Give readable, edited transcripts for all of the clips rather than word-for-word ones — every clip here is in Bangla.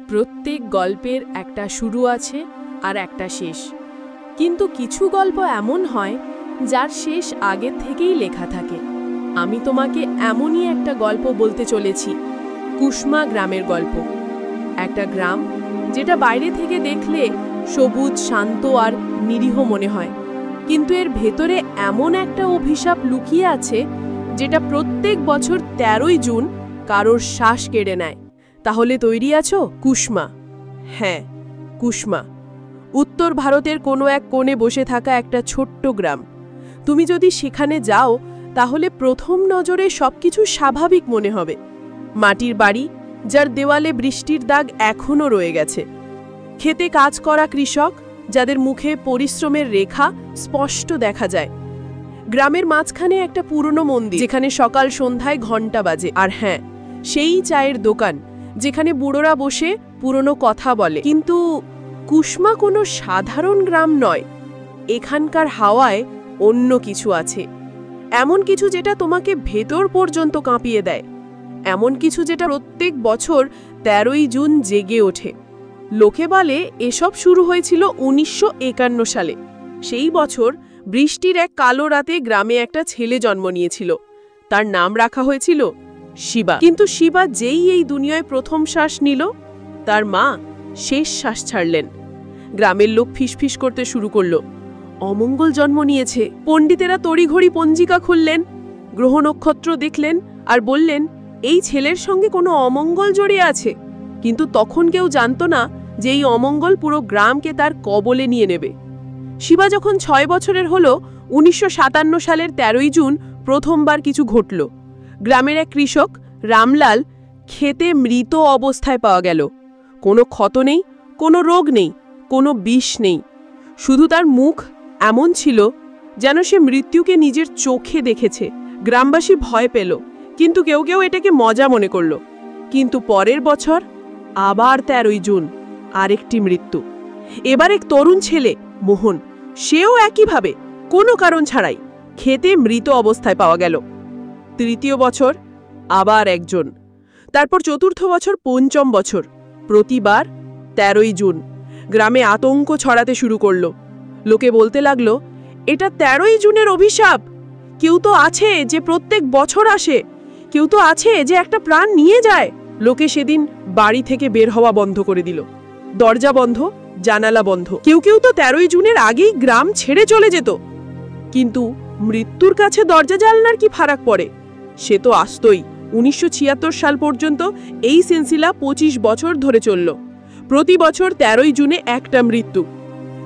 প্রত্যেক গল্পের একটা শুরু আছে আর একটা শেষ, কিন্তু কিছু গল্প এমন হয় যার শেষ আগের থেকেই লেখা থাকে। আমি তোমাকে এমনই একটা গল্প বলতে চলেছি, কুসমা গ্রামের গল্প। একটা গ্রাম যেটা বাইরে থেকে দেখলে সবুজ, শান্ত আর নিরীহ মনে হয়, কিন্তু এর ভেতরে এমন একটা অভিশাপ লুকিয়ে আছে যেটা প্রত্যেক বছর 13ই জুন কারোর শ্বাস কেড়ে নেয়। তাহলে তৈরি আছো? কুসমা। হ্যাঁ, কুসমা উত্তর ভারতের কোনো এক কোণে বসে থাকা একটা ছোট্ট গ্রাম। তুমি যদি সেখানে যাও তাহলে প্রথম নজরে সবকিছু স্বাভাবিক মনে হবে। মাটির বাড়ি, যার দেওয়ালে বৃষ্টির দাগ এখনও রয়ে গেছে। খেতে কাজ করা কৃষক, যাদের মুখে পরিশ্রমের রেখা স্পষ্ট দেখা যায়। গ্রামের মাঝখানে একটা পুরনো মন্দির, যেখানে সকাল সন্ধ্যায় ঘণ্টা বাজে। আর হ্যাঁ, সেই চায়ের দোকান যেখানে বুড়োরা বসে পুরনো কথা বলে। কিন্তু কুসমা কোনো সাধারণ গ্রাম নয়। এখানকার হাওয়ায় অন্য কিছু আছে, এমন কিছু যেটা তোমাকে ভেতর পর্যন্ত কাঁপিয়ে দেয়, এমন কিছু যেটা প্রত্যেক বছর 13ই জুন জেগে ওঠে। লোকে বলে এসব শুরু হয়েছিল 1951 সালে। সেই বছর বৃষ্টির এক কালো রাতে গ্রামে একটা ছেলে জন্ম নিয়েছিল। তার নাম রাখা হয়েছিল শিবা। কিন্তু শিবা যেই এই দুনিয়ায় প্রথম শ্বাস নিল, তার মা শেষ শ্বাস ছাড়লেন। গ্রামের লোক ফিসফিস করতে শুরু করল, অমঙ্গল জন্ম নিয়েছে। পণ্ডিতেরা তড়িঘড়ি পঞ্জিকা খুললেন, গ্রহ নক্ষত্র দেখলেন আর বললেন এই ছেলের সঙ্গে কোনো অমঙ্গল জড়িয়ে আছে। কিন্তু তখন কেউ জানত না যে এই অমঙ্গল পুরো গ্রামকে তার কবলে নিয়ে নেবে। শিবা যখন 6 বছরের হলো, 1957 সালের 13ই জুন প্রথমবার কিছু ঘটল। গ্রামের এক কৃষক রামলাল খেতে মৃত অবস্থায় পাওয়া গেল। কোনো ক্ষত নেই, কোনো রোগ নেই, কোনো বিষ নেই। শুধু তার মুখ এমন ছিল যেন সে মৃত্যুকে নিজের চোখে দেখেছে। গ্রামবাসী ভয় পেল, কিন্তু কেউ কেউ এটাকে মজা মনে করল। কিন্তু পরের বছর আবার 13ই জুন আরেকটি মৃত্যু। এবার এক তরুণ ছেলে মোহন, সেও একইভাবে কোনো কারণ ছাড়াই খেতে মৃত অবস্থায় পাওয়া গেল। তৃতীয় বছর আবার একজন। তারপর চতুর্থ বছর, পঞ্চম বছর, প্রতিবার 13ই জুন। গ্রামে আতঙ্ক ছড়াতে শুরু করল। লোকে বলতে লাগলো, এটা 13ই জুনের অভিশাপ। কেউ তো আছে যে প্রত্যেক বছর আসে, কেউ তো আছে যে একটা প্রাণ নিয়ে যায়। লোকে সেদিন বাড়ি থেকে বের হওয়া বন্ধ করে দিল। দরজা বন্ধ, জানালা বন্ধ। কেউ কেউ তো 13ই জুনের আগেই গ্রাম ছেড়ে চলে যেত। কিন্তু মৃত্যুর কাছে দরজা জানলার কি ফারাক পড়ে? সে তো আসতই। 1976 সাল পর্যন্ত এই সিলসিলা 25 বছর ধরে চলল। প্রতি বছর 13ই জুনে একটা মৃত্যু।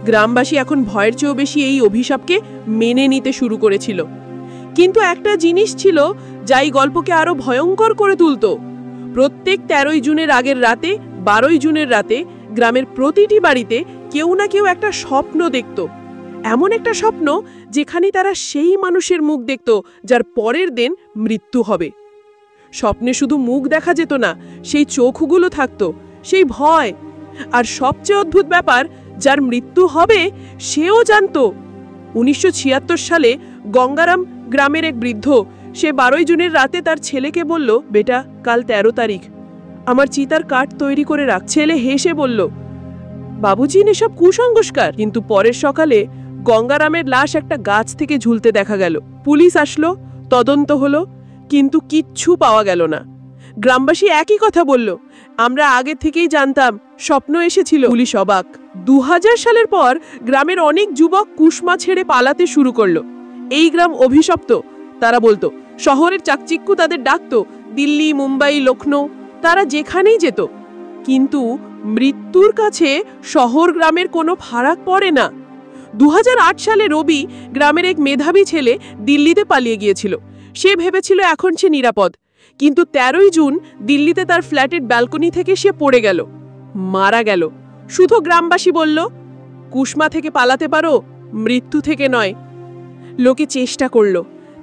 গ্রামবাসী এখন ভয়ের চেয়েও বেশি এই অভিশাপকে মেনে নিতে শুরু করেছিল। কিন্তু একটা জিনিস ছিল যাই গল্পকে আরো ভয়ঙ্কর করে তুলত। প্রত্যেক 13ই জুনের আগের রাতে, 12ই জুনের রাতে গ্রামের প্রতিটি বাড়িতে কেউ না কেউ একটা স্বপ্ন দেখত। এমন একটা স্বপ্ন যেখানে তারা সেই মানুষের মুখ দেখত যার পরের দিন মৃত্যু হবে। স্বপ্নে শুধু মুখ দেখা যেত না, সেই চোখগুলো থাকতো, সেই ভয়। আর সবচেয়ে অদ্ভুত ব্যাপার, যার মৃত্যু হবে সেও জানত। 1976 সালে গঙ্গারাম গ্রামের এক বৃদ্ধ, সে 12ই জুনের রাতে তার ছেলেকে বলল, বেটা, কাল 13 তারিখ, আমার চিতার কাঠ তৈরি করে রাখ। ছেলে হেসে বলল, বাবুজি, এসব কুসংস্কার। কিন্তু পরের সকালে গঙ্গারামের লাশ একটা গাছ থেকে ঝুলতে দেখা গেল। পুলিশ আসলো, তদন্ত হলো, কিন্তু কিচ্ছু পাওয়া গেল না। গ্রামবাসী একই কথা বলল, আমরা আগে থেকেই জানতাম, স্বপ্ন এসেছিল। পুলিশ অবাক। 2000 সালের পর গ্রামের অনেক যুবক কুসমা ছেড়ে পালাতে শুরু করলো। এই গ্রাম অভিশপ্ত, তারা বলতো। শহরের চাকচিক্যু তাদের ডাকতো, দিল্লি, মুম্বাই, লখনৌ, তারা যেখানেই যেত। কিন্তু মৃত্যুর কাছে শহর গ্রামের কোনো ফারাক পড়ে না। 2008 সালে রবি, গ্রামের এক মেধাবী ছেলে, দিল্লিতে পালিয়ে গিয়েছিল। সে ভেবেছিল এখন সে নিরাপদ। কিন্তু 13ই জুন দিল্লিতে তার ফ্ল্যাটের ব্যালকনি থেকে সে পড়ে গেল, মারা গেল। শুধু গ্রামবাসী বলল, কুসমা থেকে পালাতে পারো, মৃত্যু থেকে নয়। লোকে চেষ্টা করল,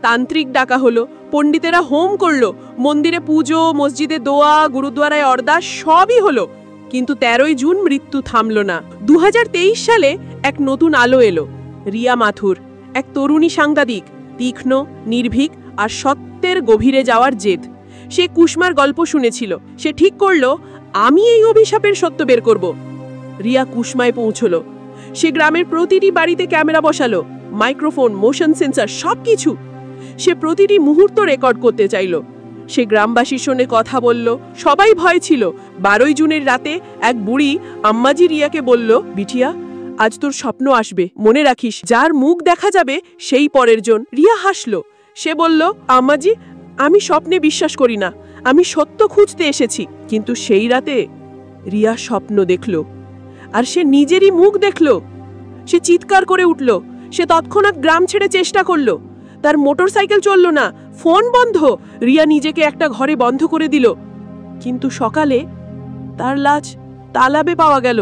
তান্ত্রিক ডাকা হলো, পণ্ডিতেরা হোম করল, মন্দিরে পুজো, মসজিদে দোয়া, গুরুদ্বারায় অর্দাস, সবই হলো। কিন্তু 13ই জুন মৃত্যু থামল না। 2023 সালে এক নতুন আলো এলো। রিয়া মাথুর, এক তরুণী সাংবাদিক, তীক্ষ্ণ, নির্ভীক আর সত্যের গভীরে যাওয়ার জেদ। সে কুসমার গল্প শুনেছিল। সে ঠিক করলো, আমি এই অভিশাপের সত্য বের করব। রিয়া কুসমায় পৌঁছলো। সে গ্রামের প্রতিটি বাড়িতে ক্যামেরা বসালো, মাইক্রোফোন, মোশন সেন্সর, সবকিছু। সে প্রতিটি মুহূর্ত রেকর্ড করতে চাইল। সে গ্রামবাসীর সঙ্গে কথা বলল। সবাই ভয় ছিল। 12 জুনের রাতে এক বুড়ি আম্মাজি রিয়াকে বলল, বিটিয়া, আজ তোর স্বপ্ন আসবে, মনে রাখিস, যার মুখ দেখা যাবে সেই পরের জন। রিয়া হাসলো। সে বলল, আম্মাজি, আমি স্বপ্নে বিশ্বাস করি না, আমি সত্য খুঁজতে এসেছি। কিন্তু সেই রাতে রিয়া স্বপ্ন দেখল, আর সে নিজেরই মুখ দেখল। সে চিৎকার করে উঠল। সে তৎক্ষণাৎ গ্রাম ছেড়ে চেষ্টা করল। তার মোটরসাইকেল চলল না, ফোন বন্ধ। রিয়া নিজেকে একটা ঘরে বন্ধ করে দিল। কিন্তু সকালে তার লাশ তালাবে পাওয়া গেল।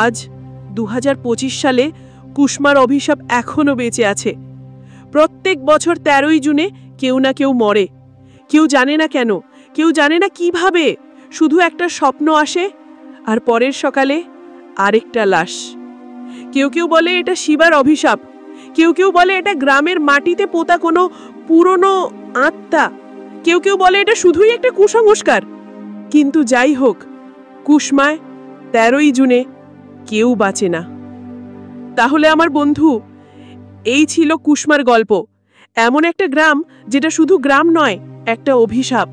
আজ 2025 সালে কুসমার অভিশাপ এখনো বেঁচে আছে। প্রত্যেক বছর 13 জুনে কেউ না কেউ মরে। কেউ জানে না কেন, কেউ জানে না কিভাবে। শুধু একটা স্বপ্ন আসে, আর পরের সকালে আরেকটা লাশ। কেউ কেউ বলে এটা শিবার অভিশাপ, কেউ কেউ বলে এটা গ্রামের মাটিতে পোতা কোনো পুরনো আত্মা, কেউ কেউ বলে এটা শুধুই একটা কুসংস্কার। কিন্তু যাই হোক, কুসমায় 13 জুনে কেউ বাঁচে না। তাহলে আমার বন্ধু, এই ছিল কুসমার গল্প। এমন একটা গ্রাম যেটা শুধু গ্রাম নয়, একটা অভিশাপ।